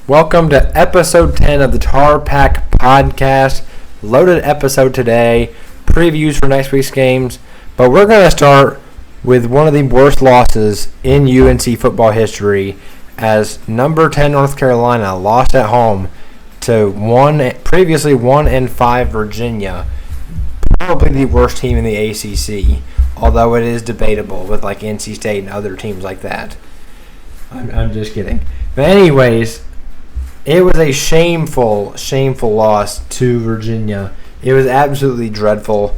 Welcome to episode 10 of the TarPack podcast. Loaded episode today. Previews for next week's games. But we're going to start with one of the worst losses in UNC football history as number 10 North Carolina lost at home to previously 1-5 Virginia. Probably the worst team in the ACC, although it is debatable with like NC State and other teams like that. I'm just kidding. But anyways, it was a shameful loss to Virginia. It was absolutely dreadful.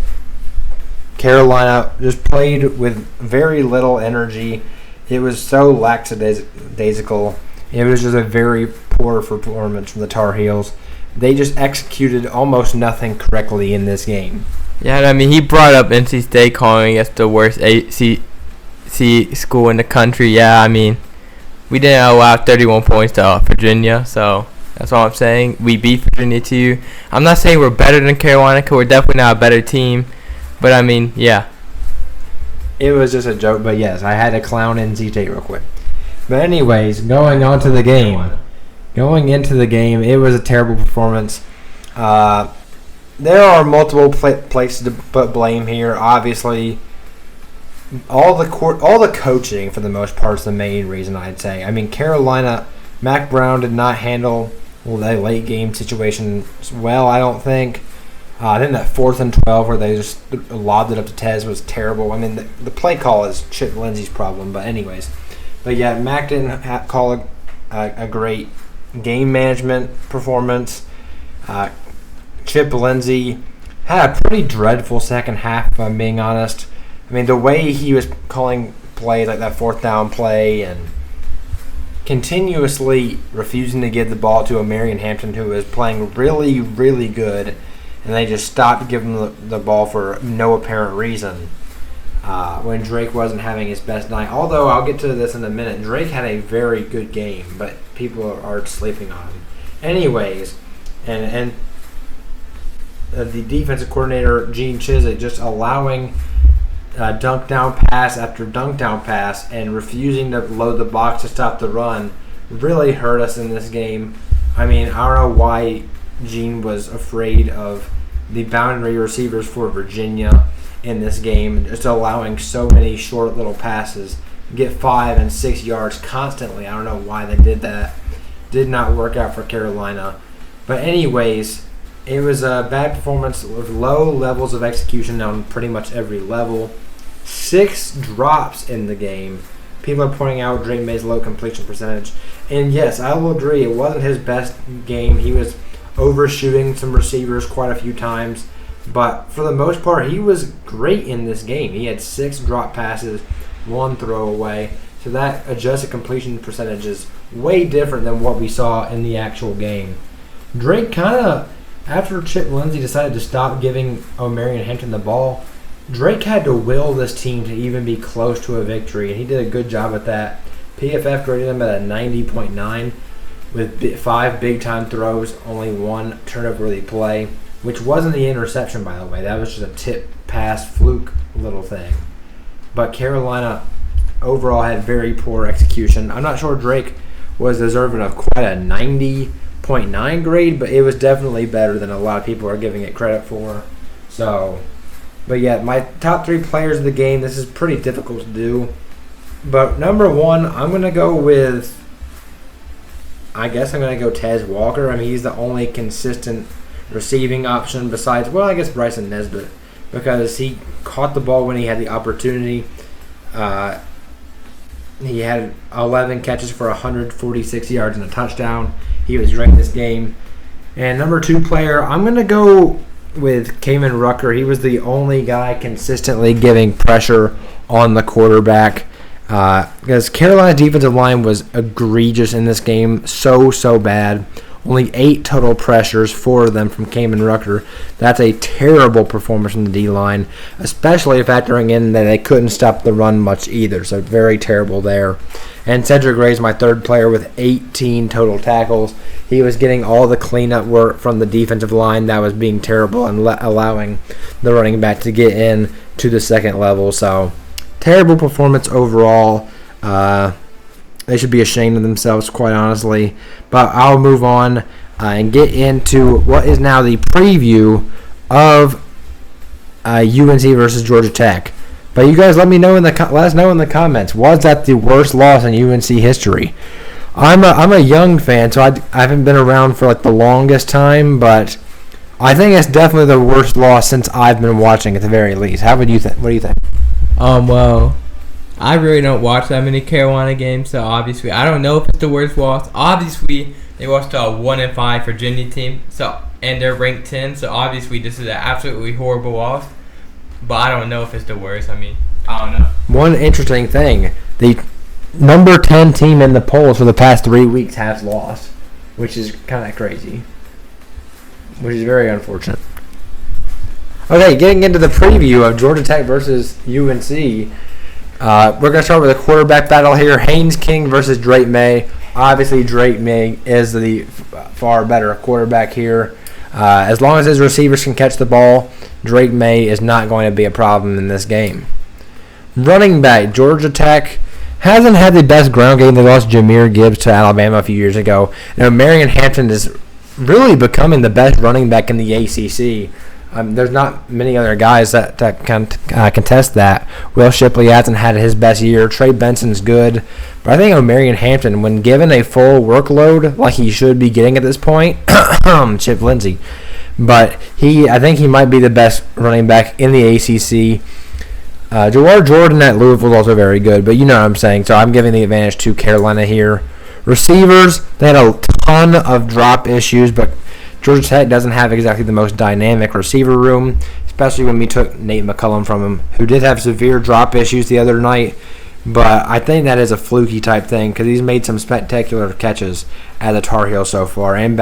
Carolina just played with very little energy. It was so lackadaisical. It was just a very poor performance from the Tar Heels. They just executed almost nothing correctly in this game. Yeah, I mean, he brought up NC State calling us the worst ACC school in the country. Yeah, I mean, we didn't allow 31 points to Virginia, so that's all I'm saying. We beat Virginia too. I'm not saying we're better than Carolina because we're definitely not a better team, but I mean, yeah. It was just a joke, but yes, I had to clown NC State real quick. But anyways, going into the game, it was a terrible performance. There are multiple places to put blame here. Obviously, all the coaching for the most part is the main reason, I'd say. I mean, Carolina, Mac Brown did not handle that late game situation well, I don't think. I think that 4th and 12 where they just lobbed it up to Tez was terrible. I mean, the play call is Chip Lindsey's problem, but anyways. But yeah, Mac didn't call a great game management performance. Chip Lindsey had a pretty dreadful second half, if I'm being honest. I mean, the way he was calling plays like that 4th down play and continuously refusing to give the ball to Marion Hampton, who was playing really, really good, and they just stopped giving the ball for no apparent reason when Drake wasn't having his best night. Although, I'll get to this in a minute, Drake had a very good game, but people are sleeping on him. Anyways, and the defensive coordinator, Gene Chizik, just allowing dunk down pass after dunk down pass and refusing to load the box to stop the run really hurt us in this game. I mean, I don't know why Gene was afraid of the boundary receivers for Virginia in this game, just allowing so many short little passes, get 5 and 6 yards constantly. I don't know why they did that. Did not work out for Carolina. But anyways, it was a bad performance with low levels of execution on pretty much every level. 6 drops in the game. People are pointing out Drake May's low completion percentage. And yes, I will agree, it wasn't his best game. He was overshooting some receivers quite a few times. But for the most part, he was great in this game. He had 6 drop passes, 1 throwaway. So that adjusted completion percentage is way different than what we saw in the actual game. Drake kind of, after Chip Lindsey decided to stop giving Marion Hampton the ball, Drake had to will this team to even be close to a victory, and he did a good job at that. PFF graded him at a 90.9 with 5 big-time throws, only 1 turnover-worthy play, which wasn't the interception, by the way. That was just a tip pass fluke little thing. But Carolina overall had very poor execution. I'm not sure Drake was deserving of quite a 90.9 grade, but it was definitely better than a lot of people are giving it credit for. But yeah, my top 3 players of the game, this is pretty difficult to do. But number 1, I'm going to go with, Tez Walker. I mean, he's the only consistent receiving option besides, Bryson Nesbitt, because he caught the ball when he had the opportunity. He had 11 catches for 146 yards and a touchdown. He was great in this game. And number 2 player, I'm going to go with Kamen Rucker. He was the only guy consistently giving pressure on the quarterback because Carolina's defensive line was egregious in this game. So bad. Only 8 total pressures, 4 of them from Kamen Rucker. That's a terrible performance from the D-line, especially factoring in that they couldn't stop the run much either, so very terrible there. And Cedric Gray's my 3rd player with 18 total tackles. He was getting all the cleanup work from the defensive line that was being terrible and allowing the running back to get in to the second level. So, terrible performance overall. They should be ashamed of themselves, quite honestly. But I'll move on and get into what is now the preview of UNC versus Georgia Tech. But you guys let us know in the comments. Was that the worst loss in UNC history? I'm a young fan, so I haven't been around for like the longest time, but I think it's definitely the worst loss since I've been watching at the very least. What do you think? Well, I really don't watch that many Carolina games, so obviously I don't know if it's the worst loss. Obviously, they lost to a 1-5 Virginia team, and they're ranked 10, so obviously this is an absolutely horrible loss. But I don't know if it's the worst. I don't know. One interesting thing, the number 10 team in the polls for the past 3 weeks has lost, which is kind of crazy, which is very unfortunate. Okay, getting into the preview of Georgia Tech versus UNC, we're going to start with a quarterback battle here. Haynes King versus Drake May. Obviously, Drake May is the far better quarterback here. As long as his receivers can catch the ball, Drake May is not going to be a problem in this game. Running back, Georgia Tech hasn't had the best ground game. They lost Jahmyr Gibbs to Alabama a few years ago. Now, Marion Hampton is really becoming the best running back in the ACC. There's not many other guys that can contest that. Will Shipley hasn't had his best year. Trey Benson's good. But I think Marion Hampton, when given a full workload like he should be getting at this point, Chip Lindsey, but I think he might be the best running back in the ACC. Jawar Jordan at Louisville is also very good, but you know what I'm saying. So I'm giving the advantage to Carolina here. Receivers, they had a ton of drop issues, but Georgia Tech doesn't have exactly the most dynamic receiver room, especially when we took Nate McCullum from him, who did have severe drop issues the other night. But I think that is a fluky type thing because he's made some spectacular catches at the Tar Heel so far and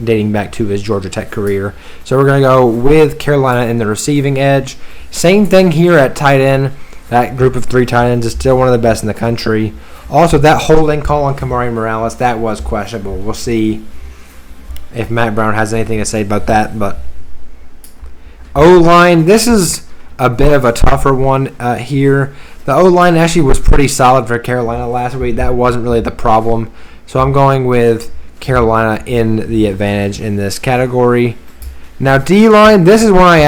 dating back to his Georgia Tech career. So we're going to go with Carolina in the receiving edge. Same thing here at tight end. That group of 3 tight ends is still one of the best in the country. Also, that holding call on Kamari Morales, that was questionable. We'll see if Matt Brown has anything to say about that. But O-line, this is a bit of a tougher one here. The O-line actually was pretty solid for Carolina last week. That wasn't really the problem. So I'm going with Carolina in the advantage in this category. Now, D-line, this is one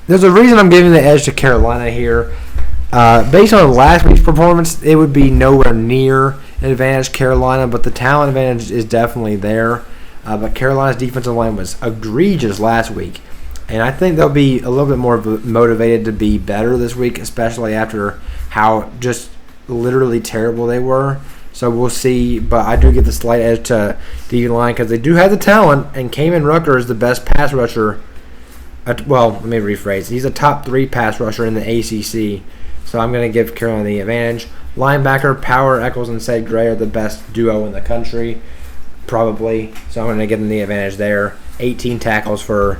there's a reason I'm giving the edge to Carolina here. Based on last week's performance, it would be nowhere near an advantage Carolina, but the talent advantage is definitely there. But Carolina's defensive line was egregious last week. And I think they'll be a little bit more motivated to be better this week, especially after how just literally terrible they were. So we'll see. But I do give the slight edge to D-line because they do have the talent, and Kamen Rucker is the best pass rusher. Well, let me rephrase. He's a top 3 pass rusher in the ACC. So I'm going to give Carolina the advantage. Linebacker, Power Echols and Ced Gray are the best duo in the country, probably. So I'm going to give them the advantage there. 18 tackles for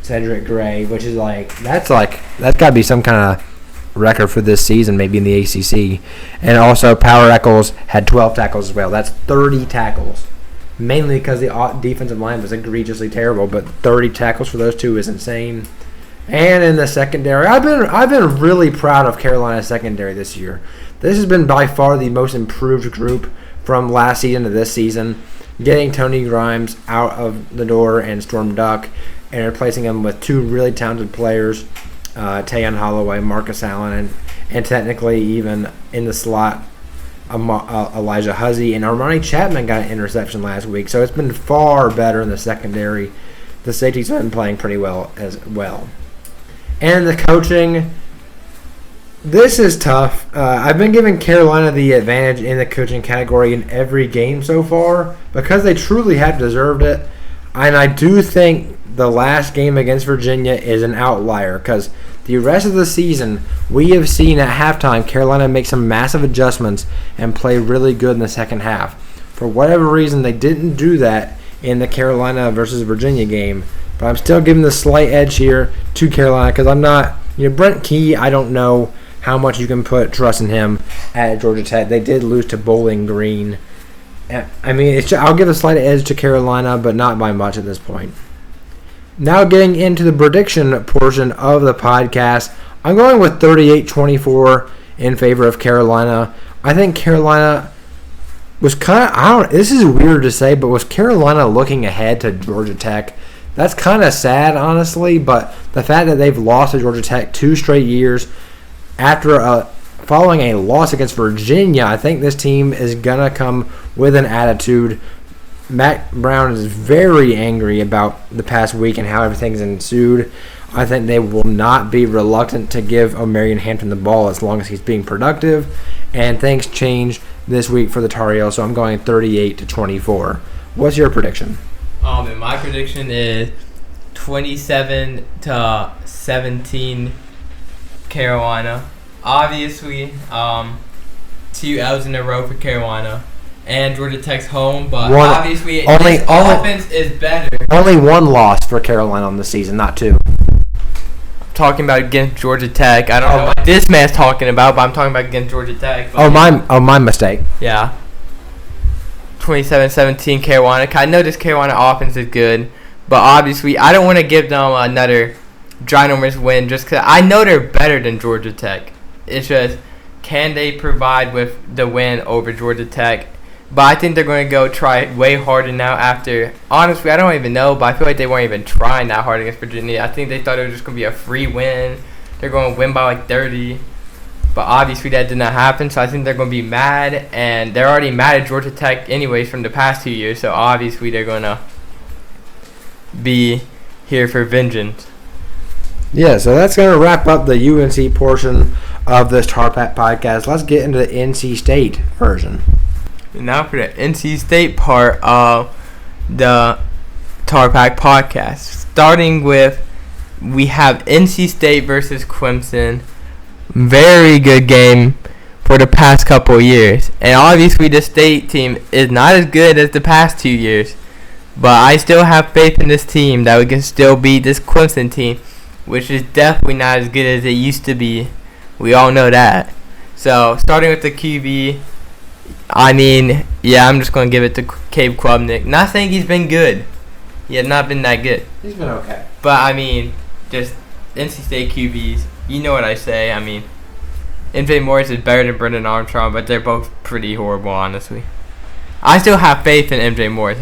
Cedric Gray, which is that's got to be some kind of record for this season, maybe in the ACC. And also, Power Echols had 12 tackles as well. That's 30 tackles, mainly because the defensive line was egregiously terrible. But 30 tackles for those two is insane. And in the secondary, I've been really proud of Carolina's secondary this year. This has been by far the most improved group from last season to this season. Getting Tony Grimes out of the door and Storm Duck, and replacing him with 2 really talented players, Tayon Holloway, Marcus Allen, and technically even in the slot, Elijah Huzzy. And Armani Chapman got an interception last week, so it's been far better in the secondary. The safeties have been playing pretty well as well. And the coaching, this is tough. I've been giving Carolina the advantage in the coaching category in every game so far because they truly have deserved it. And I do think the last game against Virginia is an outlier because the rest of the season, we have seen at halftime Carolina make some massive adjustments and play really good in the second half. For whatever reason, they didn't do that in the Carolina versus Virginia game. But I'm still giving the slight edge here to Carolina because I'm not, Brent Key, I don't know how much you can put trust in him at Georgia Tech. They did lose to Bowling Green. I mean, I'll give a slight edge to Carolina, but not by much at this point. Now getting into the prediction portion of the podcast, I'm going with 38-24 in favor of Carolina. I think Carolina was this is weird to say, but was Carolina looking ahead to Georgia Tech? That's kind of sad, honestly, but the fact that they've lost to Georgia Tech 2 straight years after following a loss against Virginia, I think this team is going to come with an attitude. Matt Brown is very angry about the past week and how everything's ensued. I think they will not be reluctant to give Omarion Hampton the ball as long as he's being productive, and things change this week for the Tar Heels, so I'm going 38-24. What's your prediction? And my prediction is 27-17 Carolina. Obviously, 2 L's in a row for Carolina. And Georgia Tech's home, but obviously this offense is better. Only 1 loss for Carolina on the season, not 2. Talking about against Georgia Tech. I don't know what this man's talking about, but I'm talking about against Georgia Tech. My mistake. Yeah. 27-17 Carolina. I know this Carolina offense is good, but obviously I don't want to give them another ginormous win just because I know they're better than Georgia Tech. It's just, can they provide with the win over Georgia Tech? But I think they're going to go try way harder now after. Honestly, I don't even know, but I feel like they weren't even trying that hard against Virginia. I think they thought it was just going to be a free win. They're going to win by like 30. But obviously that did not happen, so I think they're going to be mad. And they're already mad at Georgia Tech anyways from the past 2 years, so obviously they're going to be here for vengeance. Yeah, so that's going to wrap up the UNC portion of this TarPack podcast. Let's get into the NC State version. Now for the NC State part of the TarPack podcast. Starting with, we have NC State versus Clemson. Very good game for the past couple of years. And obviously the State team is not as good as the past 2 years. But I still have faith in this team that we can still beat this Clemson team, which is definitely not as good as it used to be. We all know that. So, starting with the QB, I'm just going to give it to Cade Klubnik. Not saying he's been good. He has not been that good. He's been okay. But, just NC State QBs, you know what I say. MJ Morris is better than Brendan Armstrong, but they're both pretty horrible, honestly. I still have faith in MJ Morris.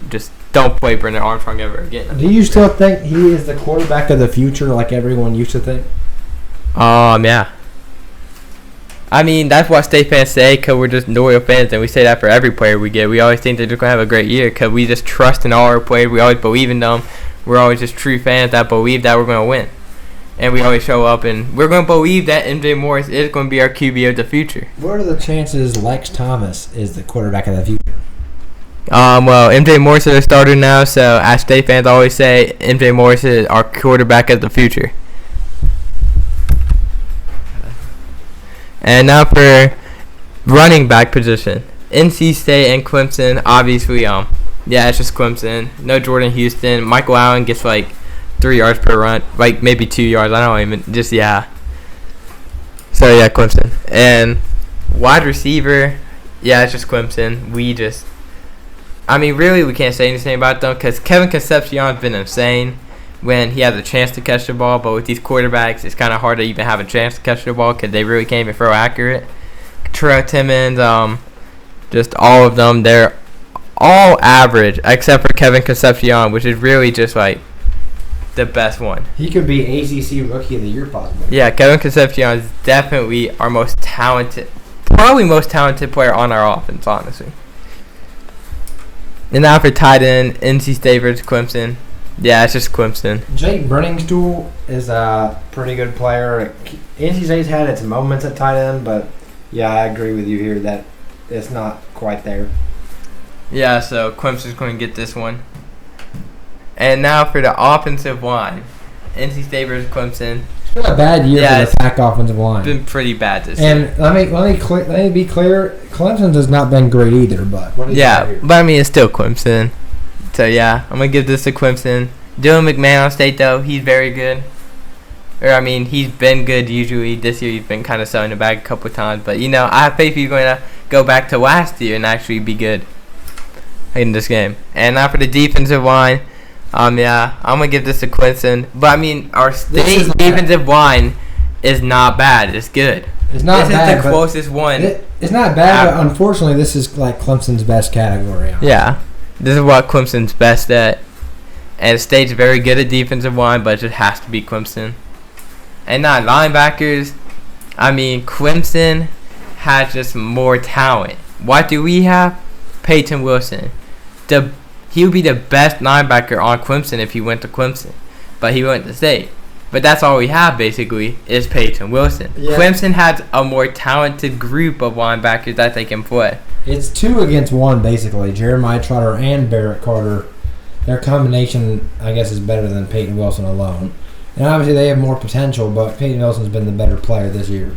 Just don't play Brendan Armstrong ever again. Do you still think he is the quarterback of the future like everyone used to think? Yeah. That's what State fans say because we're just loyal fans, and we say that for every player we get. We always think they're just going to have a great year because we just trust in all our players. We always believe in them. We're always just true fans that believe that we're going to win. And we always show up, and we're going to believe that MJ Morris is going to be our QB of the future. What are the chances Lex Thomas is the quarterback of the future? MJ Morris is a starter now, so as State fans always say, MJ Morris is our quarterback of the future. And now for running back position. NC State and Clemson, obviously, it's just Clemson. No Jordan Houston. Michael Allen gets 3 yards per run, maybe 2 yards. I don't even, So, Clemson. And wide receiver, it's just Clemson. Really, we can't say anything about them because Kevin Concepcion's been insane when he has a chance to catch the ball. But with these quarterbacks, it's kind of hard to even have a chance to catch the ball because they really can't even throw accurate. Terrell Timmons, just all of them, they're all average except for Kevin Concepcion, which is really just the best one. He could be ACC Rookie of the Year possibly. Yeah, Kevin Concepcion is definitely our most talented player on our offense, honestly. And now for tight end, NC State versus Clemson. Yeah, it's just Clemson. Jake Brenningstool is a pretty good player. NC State's had its moments at tight end, but I agree with you here that it's not quite there. Yeah, so Clemson's going to get this one. And now for the offensive line, NC State versus Clemson. It's been a bad year for the Pack offensive line. It's been pretty bad this year. And let me be clear, Clemson's has not been great either, but but it's still Clemson. So I'm gonna give this to Clemson. Dylan McMahon on State though, he's very good. He's been good usually. This year he's been kind of selling the bag a couple of times, but I have faith he's going to go back to last year and actually be good in this game. And now for the defensive line. I'm gonna give this to Clemson, but our State defensive line is not bad. It's good. It's not this bad. Is the closest one. It's not bad, but unfortunately, this is like Clemson's best category. Honestly. Yeah, this is what Clemson's best at. And State's very good at defensive line, but it just has to be Clemson. And not linebackers. I mean, Clemson has just more talent. What do we have? Peyton Wilson. He would be the best linebacker on Clemson if he went to Clemson. But he went to State. But that's all we have, basically, is Peyton Wilson. Yeah. Clemson has a more talented group of linebackers that they can play. It's 2 against 1, basically. Jeremiah Trotter and Barrett Carter. Their combination, I guess, is better than Peyton Wilson alone. And obviously they have more potential, but Peyton Wilson's been the better player this year.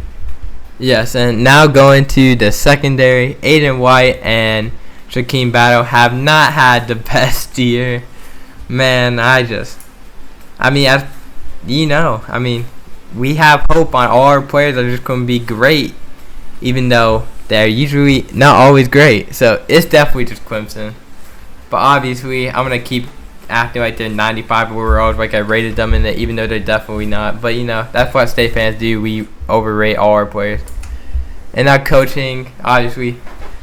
Yes, and now going to the secondary, Aiden White and Shaquem Battle have not had the best year. Man, we have hope on all our players are just going to be great, even though they're usually not always great. So it's definitely just Clemson. But obviously, I'm going to keep acting like they're 95 overall, like I rated them in it, even though they're definitely not. But, that's what State fans do. We overrate all our players. And now coaching, obviously,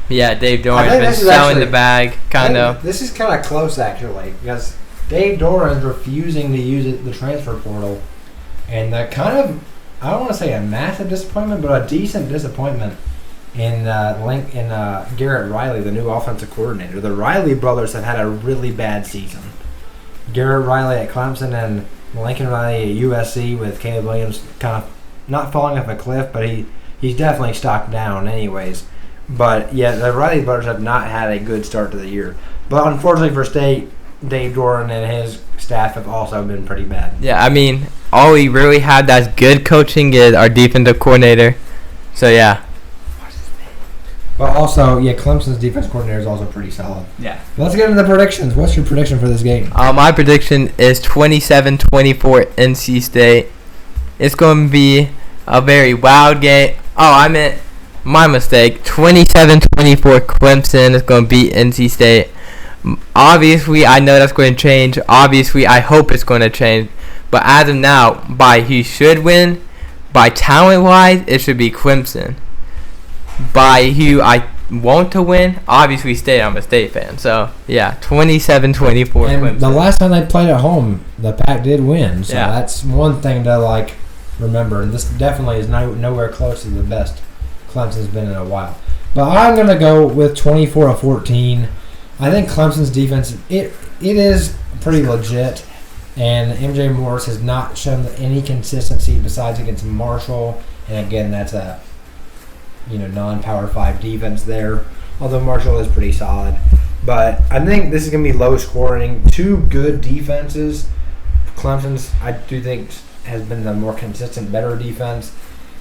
Dave Doran's been selling the bag, kind of. This is kind of close, actually, because Dave Doran's refusing to use the transfer portal. And that kind of, I don't want to say a massive disappointment, but a decent disappointment in Garrett Riley, the new offensive coordinator. The Riley brothers have had a really bad season. Garrett Riley at Clemson and Lincoln Riley at USC, with Caleb Williams kind of not falling off a cliff, but he's definitely stocked down anyways. But, the Riley brothers have not had a good start to the year. But unfortunately for State, Dave Doran and his staff have also been pretty bad. Yeah, all we really had that's good coaching is our defensive coordinator. So, yeah. But also, Clemson's defense coordinator is also pretty solid. Yeah. Let's get into the predictions. What's your prediction for this game? My prediction is 27-24 NC State. It's going to be a very wild game. My mistake. 27-24 Clemson is going to beat NC State. Obviously, I know that's going to change. Obviously, I hope it's going to change. But as of now, by who should win, by talent-wise, it should be Clemson. By who I want to win, obviously State. I'm a State fan. So, 27-24 Clemson. The last time they played at home, the Pack did win. So that's one thing to, remember. And this definitely is nowhere close to the best Clemson's been in a while. But I'm going to go with 24-14. I think Clemson's defense, it is pretty legit. And MJ Morris has not shown any consistency besides against Marshall. And, again, that's a non-Power 5 defense there, although Marshall is pretty solid. But I think this is going to be low scoring. 2 good defenses. Clemson's, I do think, has been the more consistent, better defense.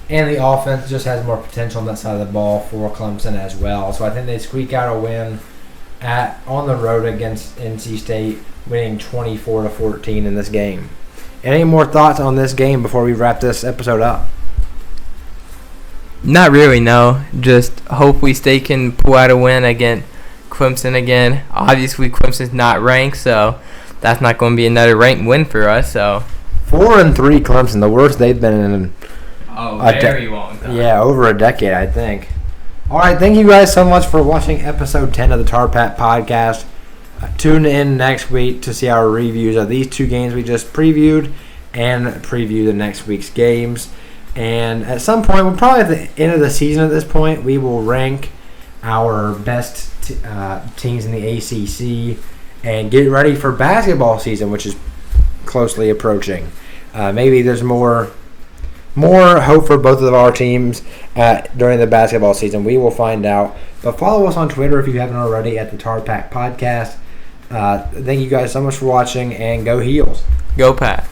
And the offense just has more potential on that side of the ball for Clemson as well. So I think they squeak out a win on the road against NC State, winning 24-14 in this game. Any more thoughts on this game before we wrap this episode up? Not really, no. Just hopefully State can pull out a win against Clemson again. Obviously, Clemson's not ranked, so that's not going to be another ranked win for us. So 4-3 Clemson, the worst they've been in a very long time. Yeah, over a decade, I think. All right, thank you guys so much for watching episode 10 of the TarPack podcast. Tune in next week to see our reviews of these 2 games we just previewed and preview the next week's games. And at some point, we're probably at the end of the season at this point, we will rank our best teams in the ACC and get ready for basketball season, which is closely approaching. Maybe there's more hope for both of our teams during the basketball season. We will find out. But follow us on Twitter if you haven't already at the TarPack Podcast. Thank you guys so much for watching, and go Heels. Go Pack.